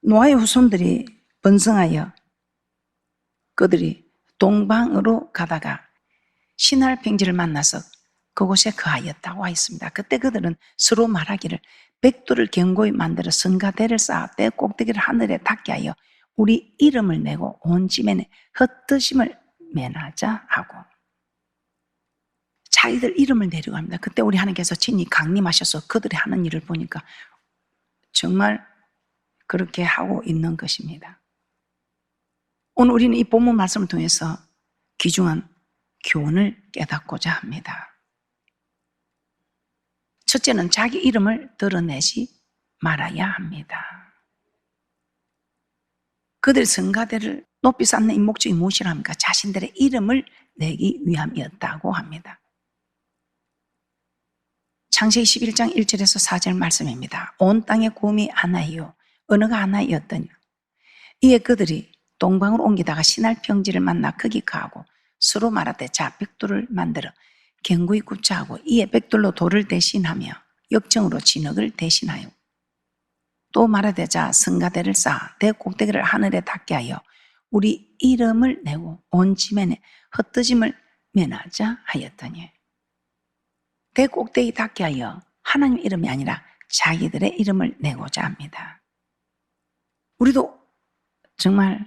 노아의 후손들이 번성하여 그들이 동방으로 가다가 시날 평지를 만나서 그곳에 거하였다고 하였습니다. 그때 그들은 서로 말하기를 백두를 견고히 만들어 성가대를 쌓아 때 꼭대기를 하늘에 닿게 하여 우리 이름을 내고 온 지면에 흩뜨심을 면하자 하고, 자기들 이름을 내려고 합니다. 그때 우리 하나님께서 친히 강림하셔서 그들이 하는 일을 보니까 정말 그렇게 하고 있는 것입니다. 오늘 우리는 이 본문 말씀을 통해서 귀중한 교훈을 깨닫고자 합니다. 첫째는 자기 이름을 드러내지 말아야 합니다. 그들의 성가대를 높이 쌓는 이 목적이 무엇이라 합니까? 자신들의 이름을 내기 위함이었다고 합니다. 창세기 11장 1절에서 4절 말씀입니다. 온 땅의 구음이 하나이요 언어가 하나이었더니 이에 그들이 동방으로 옮기다가 시날 평지를 만나 거기 거하고 서로 말하되 자 벽돌을 만들어 견고히 굽자 하고 이에 벽돌로 돌을 대신하며 역정으로 진흙을 대신하여 또 말하되 자 성가대를 쌓아 대 꼭대기를 하늘에 닿게 하여 우리 이름을 내고 온 지면에 흩뜨짐을 면하자 하였더니, 대 꼭대기 닿게 하여 하나님 이름이 아니라 자기들의 이름을 내고자 합니다. 우리도 정말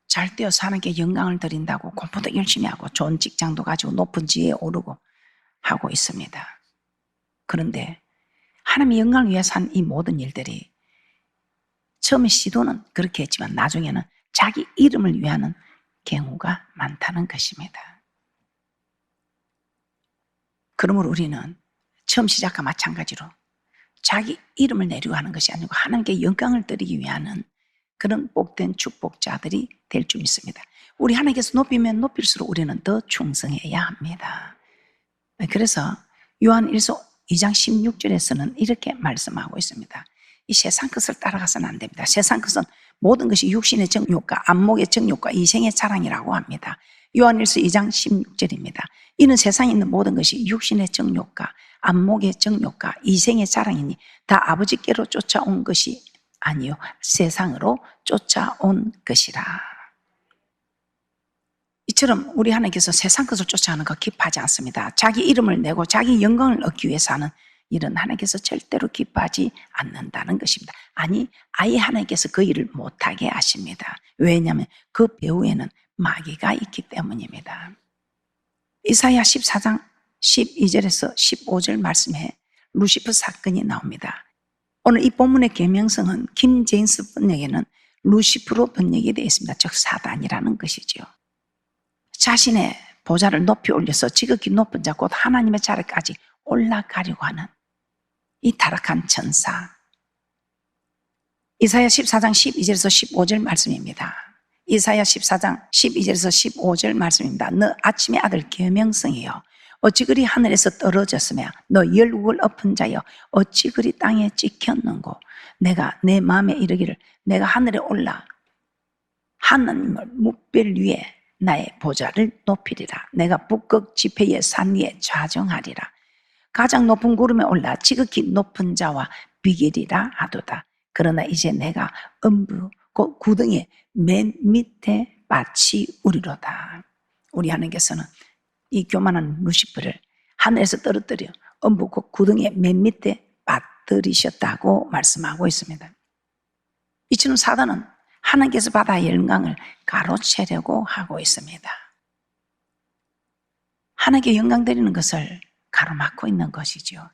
잘 뛰어서 하나님께 영광을 드린다고 공부도 열심히 하고 좋은 직장도 가지고 높은 지위에 오르고 하고 있습니다. 그런데 하나님의 영광을 위해서 한 이 모든 일들이 처음에 시도는 그렇게 했지만 나중에는 자기 이름을 위하는 경우가 많다는 것입니다. 그러므로 우리는 처음 시작과 마찬가지로 자기 이름을 내려고 하는 것이 아니고 하나님께 영광을 드리기 위하는 그런 복된 축복자들이 될 줄 믿습니다. 우리 하나님께서 높이면 높일수록 우리는 더 충성해야 합니다. 그래서 요한 1서 2장 16절에서는 이렇게 말씀하고 있습니다. 이 세상 것을 따라가서는 안 됩니다. 세상 것은 모든 것이 육신의 정욕과 안목의 정욕과 이생의 자랑이라고 합니다. 요한 1서 2장 16절입니다. 이는 세상에 있는 모든 것이 육신의 정욕과 안목의 정욕과 이생의 자랑이니 다 아버지께로 쫓아온 것이 아니요 세상으로 쫓아온 것이라. 이처럼 우리 하나님께서 세상 것을 쫓아하는 거 기뻐하지 않습니다. 자기 이름을 내고 자기 영광을 얻기 위해서 하는 일은 하나님께서 절대로 기뻐하지 않는다는 것입니다. 아니, 아예 하나님께서 그 일을 못하게 하십니다. 왜냐하면 그 배후에는 마귀가 있기 때문입니다. 이사야 14장 12절에서 15절 말씀에 루시프 사건이 나옵니다. 오늘 이 본문의 계명성은 킹 제임스 번역에는 루시프로 번역이 되어 있습니다. 즉 사단이라는 것이죠. 자신의 보좌를 높이 올려서 지극히 높은 자 곧 하나님의 자리까지 올라가려고 하는 이 타락한 천사. 이사야 14장 12절에서 15절 말씀입니다. 이사야 14장 12절에서 15절 말씀입니다. 너 아침의 아들 계명성이여 어찌 그리 하늘에서 떨어졌으며 너 열국을 엎은 자여 어찌 그리 땅에 찍혔는고 내가 내 마음에 이르기를 내가 하늘에 올라 하나님을 묵별 위에 나의 보좌를 높이리라. 내가 북극 지폐의 산 위에 좌정하리라. 가장 높은 구름에 올라 지극히 높은 자와 비결이라 하도다. 그러나 이제 내가 음부 곧 구덩이의 맨 밑에 밭이 우리로다. 우리 하나님께서는 이 교만한 루시퍼를 하늘에서 떨어뜨려 음부 곧 구덩이의 맨 밑에 빠뜨리셨다고 말씀하고 있습니다. 이처럼 사단은 하나님께서 받아 영광을 가로채려고 하고 있습니다. 하나님께 영광 드리는 것을 가로막고 있는 것이죠.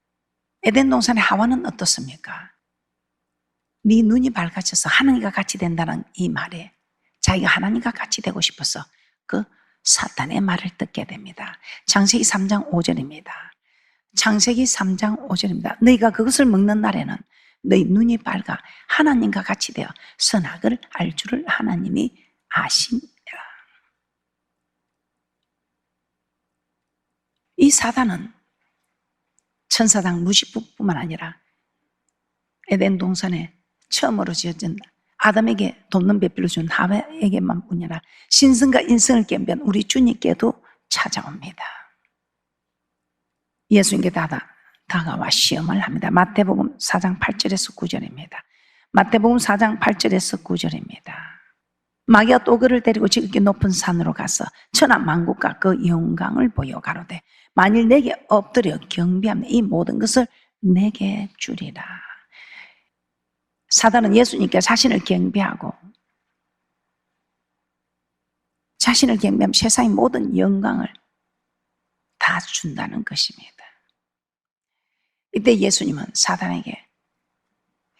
에덴 동산의 하와는 어떻습니까? 네 눈이 밝아져서 하나님과 같이 된다는 이 말에 자기가 하나님과 같이 되고 싶어서 그 사탄의 말을 듣게 됩니다. 창세기 3장 5절입니다. 창세기 3장 5절입니다. 너희가 그것을 먹는 날에는 너희 눈이 밝아 하나님과 같이 되어 선악을 알 줄을 하나님이 아시니라. 이 사단은 천사당 루시프뿐만 아니라 에덴 동산의 처음으로 지어진 아담에게 돕는 배필로 준 하와에게만 뿐 아니라 신성과 인성을 겸비한 우리 주님께도 찾아옵니다. 예수님께 다가와 시험을 합니다. 마태복음 4장 8절에서 9절입니다. 마태복음 4장 8절에서 9절입니다. 마귀가 또 그를 데리고 지극히 높은 산으로 가서 천하 만국과 그 영광을 보여 가로되 만일 내게 엎드려 경배하면 이 모든 것을 내게 주리라. 사단은 예수님께 자신을 경배하면 세상의 모든 영광을 다 준다는 것입니다. 이때 예수님은 사단에게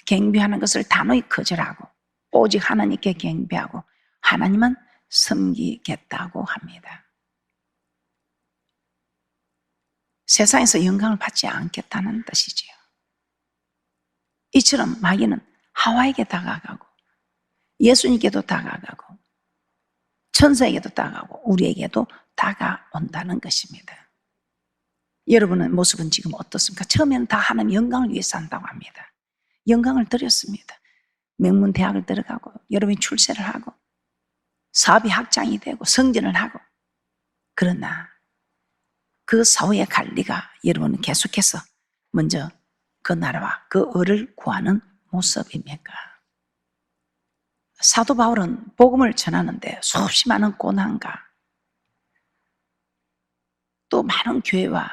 경배하는 것을 단호히 거절하고 오직 하나님께 경배하고 하나님은 섬기겠다고 합니다. 세상에서 영광을 받지 않겠다는 뜻이지요. 이처럼 마귀는 하와에게 다가가고 예수님께도 다가가고 천사에게도 다가가고 우리에게도 다가온다는 것입니다. 여러분의 모습은 지금 어떻습니까? 처음에는 다 하나님 영광을 위해서 한다고 합니다. 영광을 드렸습니다. 명문대학을 들어가고 여러분이 출세를 하고 사업이 확장이 되고 성전을 하고, 그러나 그 사후의 관리가 여러분은 계속해서 먼저 그 나라와 그 의를 구하는 모습입니까? 사도 바울은 복음을 전하는데 수없이 많은 고난과 또 많은 교회와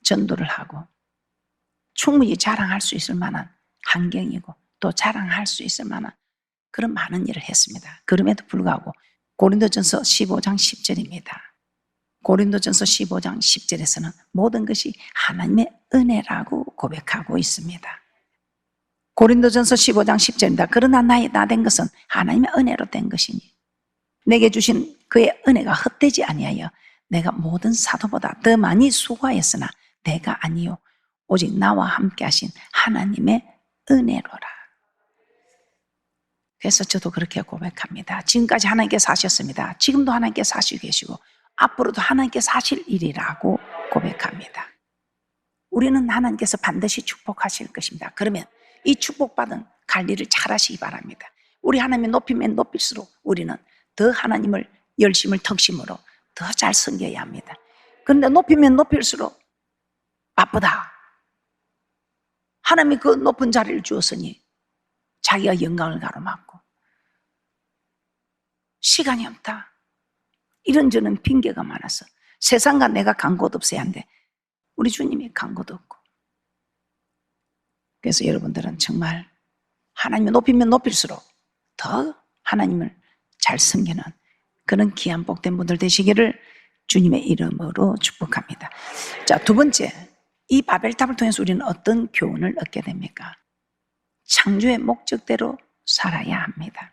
전도를 하고 충분히 자랑할 수 있을 만한 환경이고 또 자랑할 수 있을 만한 그런 많은 일을 했습니다. 그럼에도 불구하고 고린도전서 15장 10절입니다. 고린도전서 15장 10절에서는 모든 것이 하나님의 은혜라고 고백하고 있습니다. 고린도전서 15장 10절입니다. 그러나 나 된 것은 하나님의 은혜로 된 것이니 내게 주신 그의 은혜가 헛되지 아니하여 내가 모든 사도보다 더 많이 수고하였으나 내가 아니요 오직 나와 함께 하신 하나님의 은혜로라. 그래서 저도 그렇게 고백합니다. 지금까지 하나님께 사셨습니다. 지금도 하나님께 사시고 계시고 앞으로도 하나님께 사실 일이라고 고백합니다. 우리는 하나님께서 반드시 축복하실 것입니다. 그러면 이 축복받은 관리를 잘 하시기 바랍니다. 우리 하나님이 높이면 높일수록 우리는 더 하나님을 열심을 턱심으로 더 잘 섬겨야 합니다. 그런데 높이면 높일수록 바쁘다. 하나님이 그 높은 자리를 주었으니 자기가 영광을 가로막고 시간이 없다. 이런저런 핑계가 많아서 세상과 내가 간 곳 없어야 하는데 우리 주님이 간 곳 없고, 그래서 여러분들은 정말 하나님을 높이면 높일수록 더 하나님을 잘 섬기는 그런 귀한 복된 분들 되시기를 주님의 이름으로 축복합니다. 자, 두 번째, 이 바벨탑을 통해서 우리는 어떤 교훈을 얻게 됩니까? 창조의 목적대로 살아야 합니다.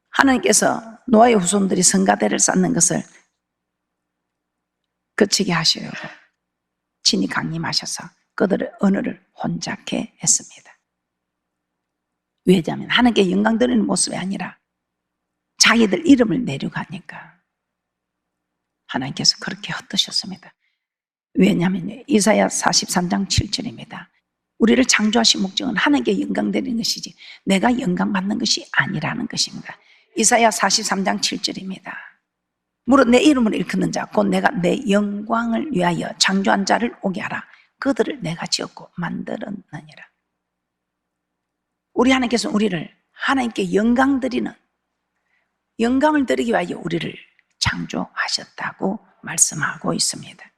하나님께서 노아의 후손들이 성가대를 쌓는 것을 그치게 하시려고 친히 강림하셔서 그들의 언어를 혼잡케 했습니다. 왜냐하면 하나님께 영광 드리는 모습이 아니라 자기들 이름을 내려가니까 하나님께서 그렇게 헛드셨습니다. 왜냐하면 이사야 43장 7절입니다. 우리를 창조하신 목적은 하나님께 영광 드리는 것이지 내가 영광 받는 것이 아니라는 것입니다. 이사야 43장 7절입니다. 무릇 내 이름을 일컫는 자 곧 내가 내 영광을 위하여 창조한 자를 오게 하라. 그들을 내가 지었고 만들었느니라. 우리 하나님께서 우리를 하나님께 영광 드리는, 영광을 드리기 위하여 우리를 창조하셨다고 말씀하고 있습니다.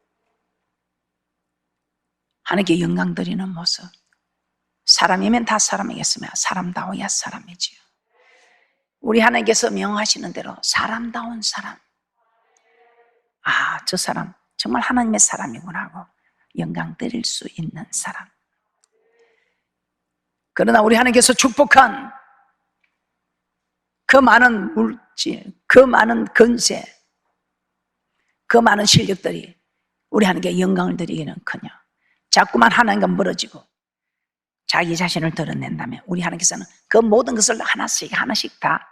하나님께 영광 드리는 모습, 사람이면 다 사람이겠으며 사람다워야 사람이지요. 우리 하나님께서 명하시는 대로 사람다운 사람, 아, 저 사람 정말 하나님의 사람이구나 하고 영광 드릴 수 있는 사람. 그러나 우리 하나님께서 축복한 그 많은 물질, 그 많은 건세, 그 많은 실력들이 우리 하나님께 영광을 드리기는커녕 자꾸만 하나님과 멀어지고 자기 자신을 드러낸다면 우리 하나님께서는 그 모든 것을 하나씩 하나씩 다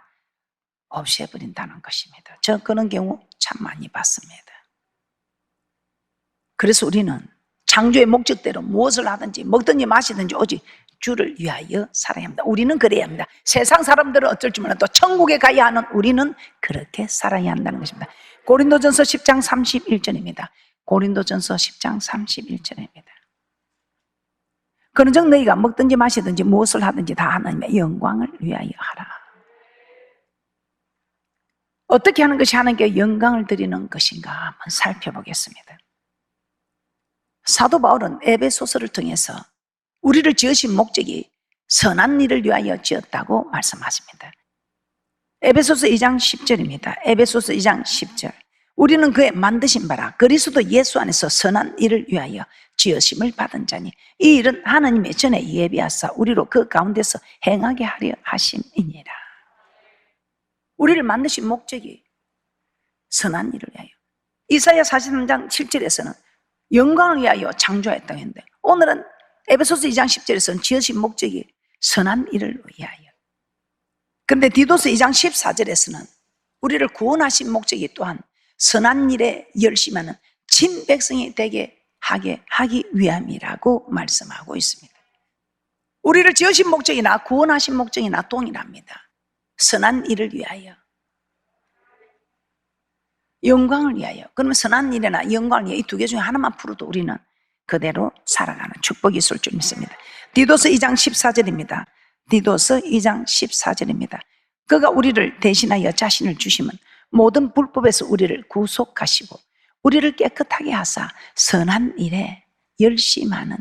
없애버린다는 것입니다. 저 그런 경우 참 많이 봤습니다. 그래서 우리는 창조의 목적대로 무엇을 하든지 먹든지 마시든지 오직 주를 위하여 살아야 합니다. 우리는 그래야 합니다. 세상 사람들은 어쩔 줄 몰라도 천국에 가야 하는 우리는 그렇게 살아야 한다는 것입니다. 고린도전서 10장 31절입니다. 고린도전서 10장 31절입니다. 그런즉 너희가 먹든지 마시든지 무엇을 하든지 다 하나님의 영광을 위하여 하라. 어떻게 하는 것이 하나님께 영광을 드리는 것인가 한번 살펴보겠습니다. 사도 바울은 에베소서를 통해서 우리를 지으신 목적이 선한 일을 위하여 지었다고 말씀하십니다. 에베소서 2장 10절입니다. 에베소서 2장 10절. 우리는 그의 만드신 바라 그리스도 예수 안에서 선한 일을 위하여 지으심을 받은 자니 이 일은 하나님의 전에 예비하사 우리로 그 가운데서 행하게 하려 하심이니라. 우리를 만드신 목적이 선한 일을 위하여. 이사야 43장 7절에서는 영광을 위하여 창조했다고 했는데 오늘은 에베소서 2장 10절에서는 지으신 목적이 선한 일을 위하여. 그런데 디도서 2장 14절에서는 우리를 구원하신 목적이 또한 선한 일에 열심하는 친백성이 되게 하기 위함이라고 말씀하고 있습니다. 우리를 지으신 목적이나 구원하신 목적이나 동일합니다. 선한 일을 위하여, 영광을 위하여. 그러면 선한 일이나 영광을 위하여 이 두 개 중에 하나만 풀어도 우리는 그대로 살아가는 축복이 있을 줄 믿습니다. 디도서 2장 14절입니다. 디도서 2장 14절입니다. 그가 우리를 대신하여 자신을 주시면 모든 불법에서 우리를 구속하시고 우리를 깨끗하게 하사 선한 일에 열심하는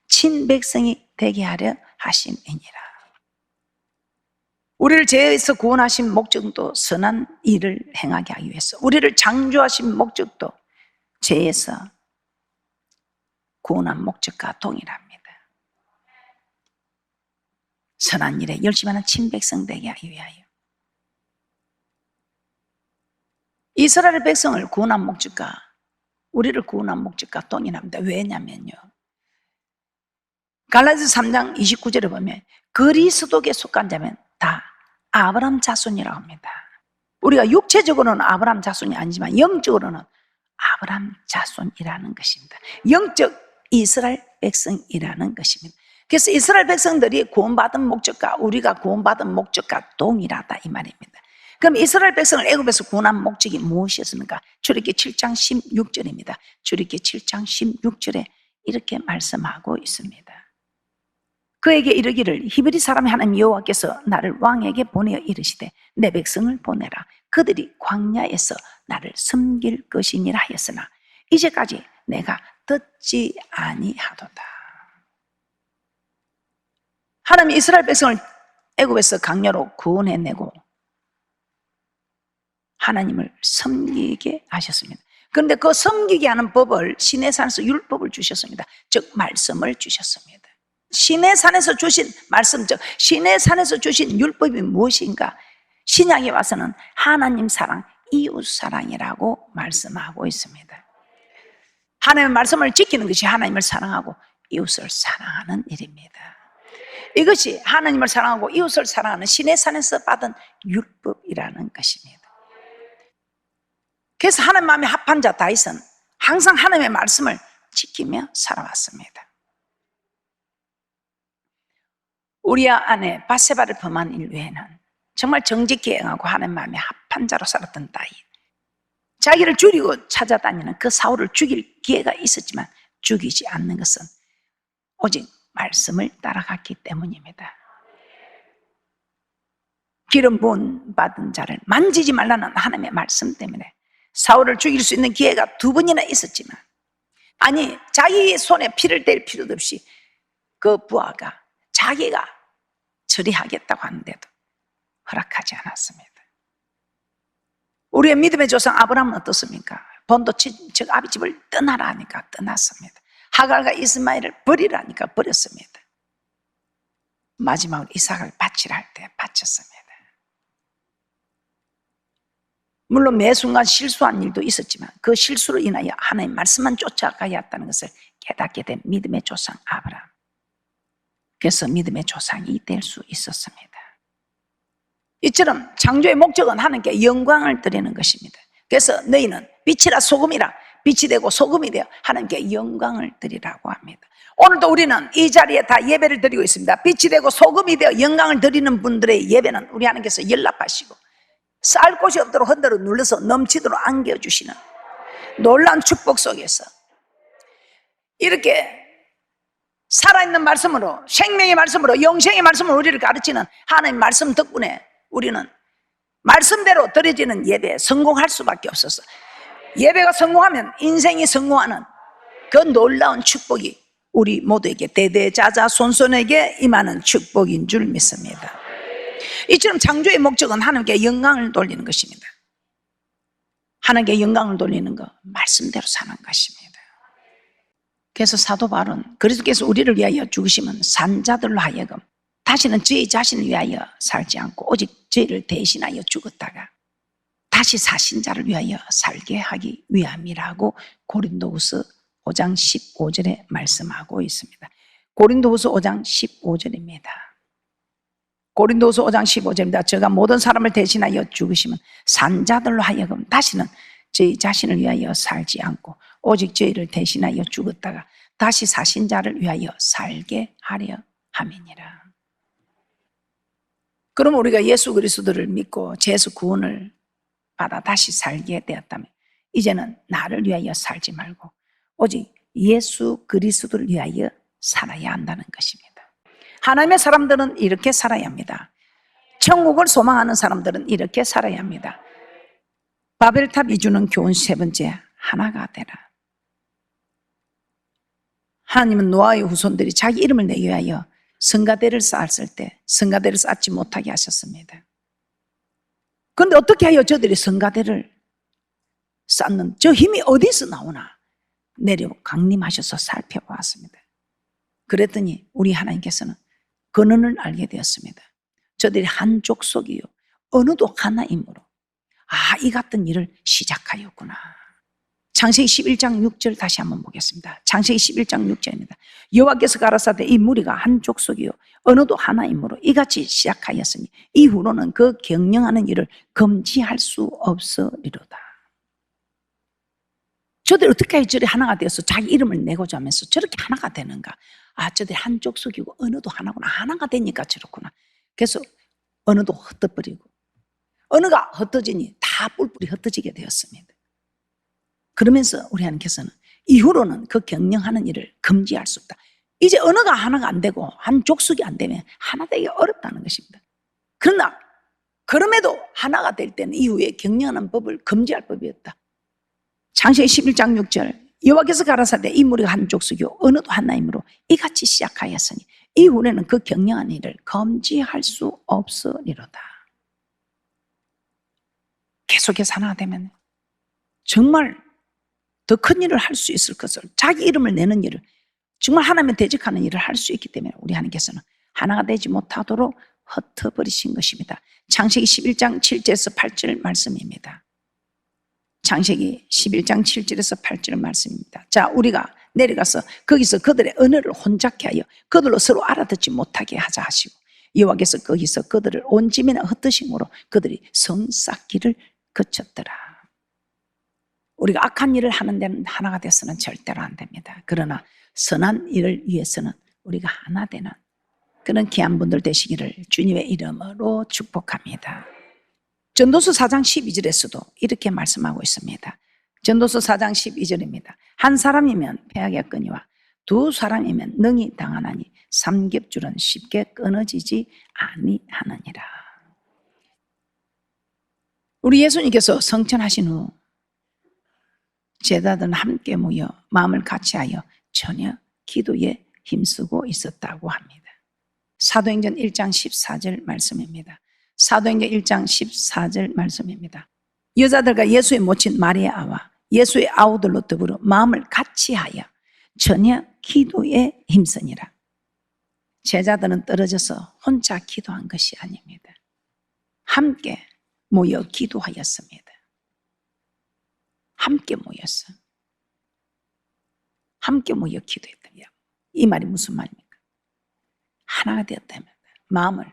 친백성이 되게 하려 하심이니라. 우리를 죄에서 구원하신 목적도 선한 일을 행하게 하기 위해서, 우리를 창조하신 목적도 죄에서 구원한 목적과 동일합니다. 선한 일에 열심하는 친백성 되게 하기 위하여. 이스라엘 백성을 구원한 목적과 우리를 구원한 목적과 동일합니다. 왜냐면요, 갈라디아서 3장 29절에 보면 그리스도께 속한 자면 다 아브라함 자손이라고 합니다. 우리가 육체적으로는 아브라함 자손이 아니지만 영적으로는 아브라함 자손이라는 것입니다. 영적 이스라엘 백성이라는 것입니다. 그래서 이스라엘 백성들이 구원받은 목적과 우리가 구원받은 목적과 동일하다 이 말입니다. 그럼 이스라엘 백성을 애굽에서 구원한 목적이 무엇이었습니까? 출애굽기 7장 16절입니다. 출애굽기 7장 16절에 이렇게 말씀하고 있습니다. 그에게 이르기를 히브리 사람의 하나님 여호와께서 나를 왕에게 보내어 이르시되 내 백성을 보내라. 그들이 광야에서 나를 섬길 것이니라 하였으나 이제까지 내가 듣지 아니하도다. 하나님이 이스라엘 백성을 애굽에서 광야로 구원해내고 하나님을 섬기게 하셨습니다. 그런데 그 섬기게 하는 법을 시내산에서 율법을 주셨습니다. 즉 말씀을 주셨습니다. 시내산에서 주신 말씀, 즉 시내산에서 주신 율법이 무엇인가? 신약에 와서는 하나님 사랑, 이웃 사랑이라고 말씀하고 있습니다. 하나님의 말씀을 지키는 것이 하나님을 사랑하고 이웃을 사랑하는 일입니다. 이것이 하나님을 사랑하고 이웃을 사랑하는 시내산에서 받은 율법이라는 것입니다. 그래서 하나님 마음에 합한 자 다윗은 항상 하나님의 말씀을 지키며 살아왔습니다. 우리아 아내 밧세바를 범한 일 외에는 정말 정직히 행하고 하나님 마음에 합한 자로 살았던 다윗. 자기를 죽이고 찾아다니는 그 사울을 죽일 기회가 있었지만 죽이지 않는 것은 오직 말씀을 따라갔기 때문입니다. 기름 부은 받은 자를 만지지 말라는 하나님의 말씀 때문에 사울을 죽일 수 있는 기회가 2번이나 있었지만, 아니 자기 손에 피를 댈 필요도 없이 그 부하가 자기가 처리하겠다고 하는데도 허락하지 않았습니다. 우리의 믿음의 조상 아브라함은 어떻습니까? 본토 즉 아비 집을 떠나라 하니까 떠났습니다. 하갈과 이스마엘을 버리라니까 버렸습니다. 마지막으로 이삭을 바치라 할 때 바쳤습니다. 물론 매 순간 실수한 일도 있었지만 그 실수로 인하여 하나님 말씀만 쫓아가야 했다는 것을 깨닫게 된 믿음의 조상 아브라함. 그래서 믿음의 조상이 될 수 있었습니다. 이처럼 창조의 목적은 하나님께 영광을 드리는 것입니다. 그래서 너희는 빛이라 소금이라 빛이 되고 소금이 되어 하나님께 영광을 드리라고 합니다. 오늘도 우리는 이 자리에 다 예배를 드리고 있습니다. 빛이 되고 소금이 되어 영광을 드리는 분들의 예배는 우리 하나님께서 연락하시고 쌀 곳이 없도록 흔들어 눌러서 넘치도록 안겨주시는 놀라운 축복 속에서 이렇게 살아있는 말씀으로, 생명의 말씀으로, 영생의 말씀으로 우리를 가르치는 하나님의 말씀 덕분에 우리는 말씀대로 드려지는 예배에 성공할 수밖에 없었어. 예배가 성공하면 인생이 성공하는 그 놀라운 축복이 우리 모두에게 대대자자손손에게 임하는 축복인 줄 믿습니다. 이처럼 창조의 목적은 하나님께 영광을 돌리는 것입니다. 하나님께 영광을 돌리는 것, 말씀대로 사는 것입니다. 그래서 사도 바울은 그리스도께서 우리를 위하여 죽으시면 산자들로 하여금 다시는 저희 자신을 위하여 살지 않고 오직 저희를 대신하여 죽었다가 다시 사신 자를 위하여 살게 하기 위함이라고 고린도후서 5장 15절에 말씀하고 있습니다. 고린도후서 5장 15절입니다. 고린도후서 5장 15절입니다. 저가 모든 사람을 대신하여 죽으시면 산자들로 하여금 다시는 저희 자신을 위하여 살지 않고 오직 저희를 대신하여 죽었다가 다시 사신 자를 위하여 살게 하려 함이니라. 그럼 우리가 예수 그리스도를 믿고 죄에서 구원을 받아 다시 살게 되었다면 이제는 나를 위하여 살지 말고 오직 예수 그리스도를 위하여 살아야 한다는 것입니다. 하나님의 사람들은 이렇게 살아야 합니다. 천국을 소망하는 사람들은 이렇게 살아야 합니다. 바벨탑이 주는 교훈 세 번째, 하나가 되라. 하나님은 노아의 후손들이 자기 이름을 내기 위하여 성가대를 쌓았을 때 성가대를 쌓지 못하게 하셨습니다. 그런데 어떻게 하여 저들이 성가대를 쌓는 저 힘이 어디서 나오나 내려 강림하셔서 살펴보았습니다. 그랬더니 우리 하나님께서는 근원을 알게 되었습니다. 저들이 한 족속이요 어느도 하나이므로 이 같은 일을 시작하였구나. 창세기 11장 6절 다시 한번 보겠습니다. 창세기 11장 6절입니다. 여호와께서 가라사대 이 무리가 한 족속이요 어느도 하나이므로 이같이 시작하였으니 이후로는 그 경영하는 일을 금지할 수 없으리로다. 저들 어떻게 저리 하나가 되어서 자기 이름을 내고자 하면서 저렇게 하나가 되는가? 저들 한 족속이고 어느도 하나구나. 하나가 되니까 저렇구나. 그래서 어느도 흩어버리고 어느가 흩어지니 다 뿔뿔이 흩어지게 되었습니다. 그러면서 우리 하나님께서는 이후로는 그 경영하는 일을 금지할 수 없다. 이제 어느가 하나가 안 되고 한 족속이 안 되면 하나 되기 어렵다는 것입니다. 그러나 그럼에도 하나가 될 때는 이후에 경영하는 법을 금지할 법이 없다. 창세기 11장 6절 여호와께서 가라사대 이 무리가 한 족속이요 어느도 하나이므로 이같이 시작하였으니 이후에는 그 경영하는 일을 금지할 수 없으리로다. 계속해서 하나가 되면 정말 더 큰 일을 할 수 있을 것을 자기 이름을 내는 일을 정말 하나님을 대적하는 일을 할 수 있기 때문에 우리 하나님께서는 하나가 되지 못하도록 흩어버리신 것입니다. 창세기 11장 7절에서 8절 말씀입니다. 창세기 11장 7절에서 8절 말씀입니다. 자, 우리가 내려가서 거기서 그들의 언어를 혼잡케 하여 그들로 서로 알아듣지 못하게 하자 하시고 여호와께서 거기서 그들을 온 지면에 흩으심으로 그들이 성 쌓기를 그쳤더라. 우리가 악한 일을 하는 데는 하나가 돼서는 절대로 안 됩니다. 그러나 선한 일을 위해서는 우리가 하나 되는 그런 귀한 분들 되시기를 주님의 이름으로 축복합니다. 전도서 4장 12절에서도 이렇게 말씀하고 있습니다. 전도서 4장 12절입니다. 한 사람이면 패하겠거니와 두 사람이면 능히 당하나니 삼겹줄은 쉽게 끊어지지 아니하느니라. 우리 예수님께서 성천하신 후 제자들은 함께 모여 마음을 같이하여 전혀 기도에 힘쓰고 있었다고 합니다. 사도행전 1장 14절 말씀입니다. 사도행전 1장 14절 말씀입니다. 여자들과 예수의 모친 마리아와 예수의 아우들로 더불어 마음을 같이하여 전혀 기도에 힘쓰니라. 제자들은 떨어져서 혼자 기도한 것이 아닙니다. 함께 모여 기도하였습니다. 함께 모였어. 함께 모여 기도했다. 이 말이 무슨 말입니까? 하나가 되었다면 마음을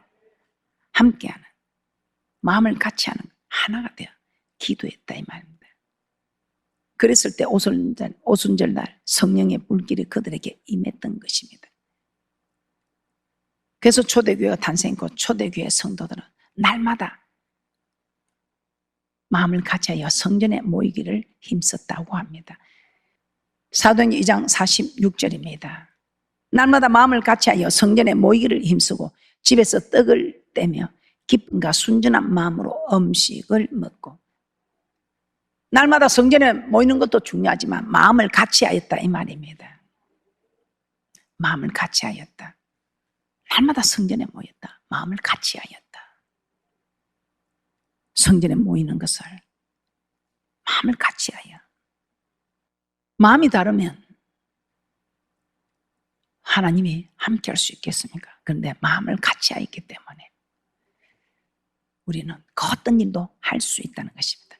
함께하는, 마음을 같이 하는 하나가 되어 기도했다 이 말입니다. 그랬을 때 오순절날 성령의 불길이 그들에게 임했던 것입니다. 그래서 초대교회가 탄생했고 초대교회 성도들은 날마다 마음을 같이하여 성전에 모이기를 힘썼다고 합니다. 사도행전 2장 46절입니다. 날마다 마음을 같이하여 성전에 모이기를 힘쓰고 집에서 떡을 떼며 기쁨과 순전한 마음으로 음식을 먹고, 날마다 성전에 모이는 것도 중요하지만 마음을 같이하였다 이 말입니다. 마음을 같이하였다. 날마다 성전에 모였다. 마음을 같이하였다. 성전에 모이는 것을 마음을 같이하여. 마음이 다르면 하나님이 함께 할 수 있겠습니까? 그런데 마음을 같이하였기 때문에 우리는 그 어떤 일도 할 수 있다는 것입니다.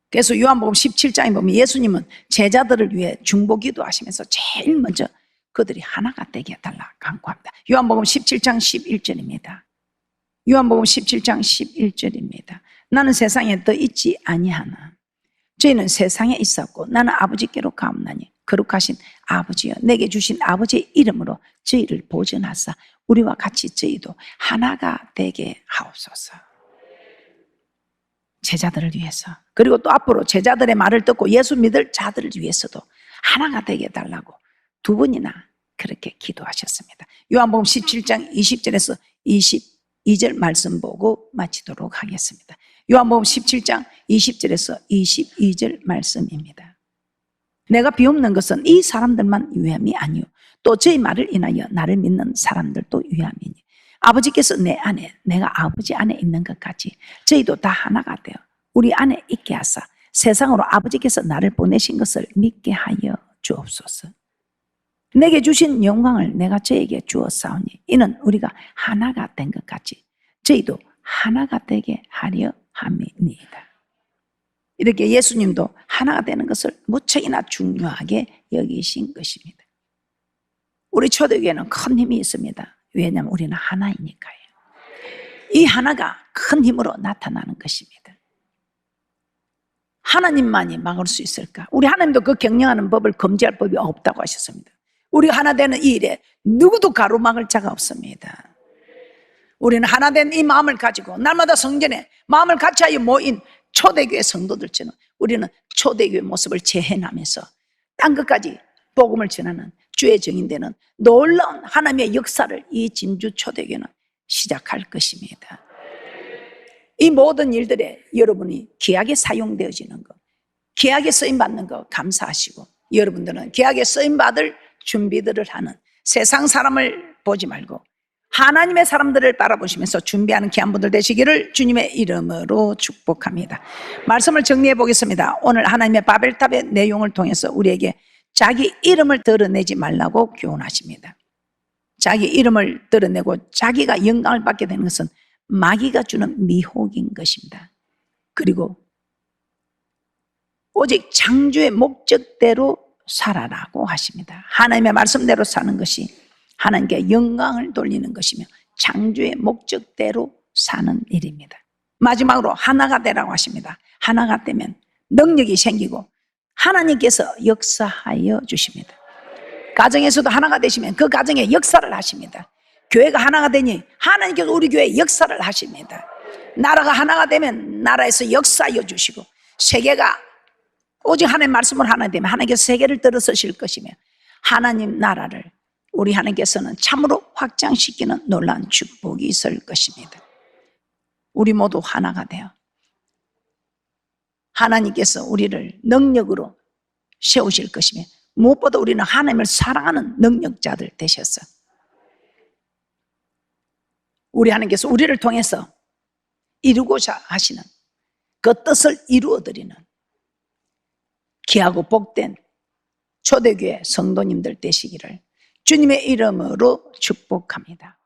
그래서 요한복음 17장에 보면 예수님은 제자들을 위해 중보기도 하시면서 제일 먼저 그들이 하나가 되게 해달라 간구합니다. 요한복음 17장 11절입니다. 요한복음 17장 11절입니다. 나는 세상에 더 있지 아니하나 저희는 세상에 있었고 나는 아버지께로 가옵나니 거룩하신 아버지여 내게 주신 아버지의 이름으로 저희를 보존하사 우리와 같이 저희도 하나가 되게 하옵소서. 제자들을 위해서, 그리고 또 앞으로 제자들의 말을 듣고 예수 믿을 자들을 위해서도 하나가 되게 해달라고 두 번이나 그렇게 기도하셨습니다. 요한복음 17장 20절에서 22절 말씀 보고 마치도록 하겠습니다. 요한복음 17장 20절에서 22절 말씀입니다. 내가 비옵는 것은 이 사람들만 위함이 아니요 또 저희 말을 인하여 나를 믿는 사람들도 위함이니 아버지께서 내 안에 내가 아버지 안에 있는 것 같이 저희도 다 하나가 되어 우리 안에 있게 하사 세상으로 아버지께서 나를 보내신 것을 믿게 하여 주옵소서. 내게 주신 영광을 내가 저에게 주었사오니 이는 우리가 하나가 된 것 같이 저희도 하나가 되게 하려 함이니이다. 이렇게 예수님도 하나가 되는 것을 무척이나 중요하게 여기신 것입니다. 우리 초대교회는 큰 힘이 있습니다. 왜냐하면 우리는 하나이니까요. 이 하나가 큰 힘으로 나타나는 것입니다. 하나님만이 막을 수 있을까? 우리 하나님도 그 경영하는 법을 금지할 법이 없다고 하셨습니다. 우리가 하나 되는 이 일에 누구도 가로막을 자가 없습니다. 우리는 하나 된 이 마음을 가지고 날마다 성전에 마음을 같이하여 모인 초대교회 성도들처럼 우리는 초대교회 모습을 재현하면서 땅 끝까지 복음을 전하는 주의 증인되는 놀라운 하나님의 역사를 이 진주 초대교회는 시작할 것입니다. 이 모든 일들에 여러분이 귀하게 사용되어지는 것, 귀하게 쓰임받는 것 감사하시고 여러분들은 귀하게 쓰임받을 준비들을 하는 세상 사람을 보지 말고 하나님의 사람들을 바라보시면서 준비하는 귀한 분들 되시기를 주님의 이름으로 축복합니다. 말씀을 정리해 보겠습니다. 오늘 하나님의 바벨탑의 내용을 통해서 우리에게 자기 이름을 드러내지 말라고 교훈하십니다. 자기 이름을 드러내고 자기가 영광을 받게 되는 것은 마귀가 주는 미혹인 것입니다. 그리고 오직 창조의 목적대로 살아라고 하십니다. 하나님의 말씀대로 사는 것이 하나님께 영광을 돌리는 것이며 창조의 목적대로 사는 일입니다. 마지막으로 하나가 되라고 하십니다. 하나가 되면 능력이 생기고 하나님께서 역사하여 주십니다. 가정에서도 하나가 되시면 그 가정에 역사를 하십니다. 교회가 하나가 되니 하나님께서 우리 교회에 역사를 하십니다. 나라가 하나가 되면 나라에서 역사하여 주시고 세계가 오직 하나님의 말씀을 하나 되면 하나님께서 세계를 들어서실 것이며 하나님 나라를 우리 하나님께서는 참으로 확장시키는 놀라운 축복이 있을 것입니다. 우리 모두 하나가 되어 하나님께서 우리를 능력으로 세우실 것이며 무엇보다 우리는 하나님을 사랑하는 능력자들 되셔서 우리 하나님께서 우리를 통해서 이루고자 하시는 그 뜻을 이루어드리는 귀하고 복된 초대교회 성도님들 되시기를 주님의 이름으로 축복합니다.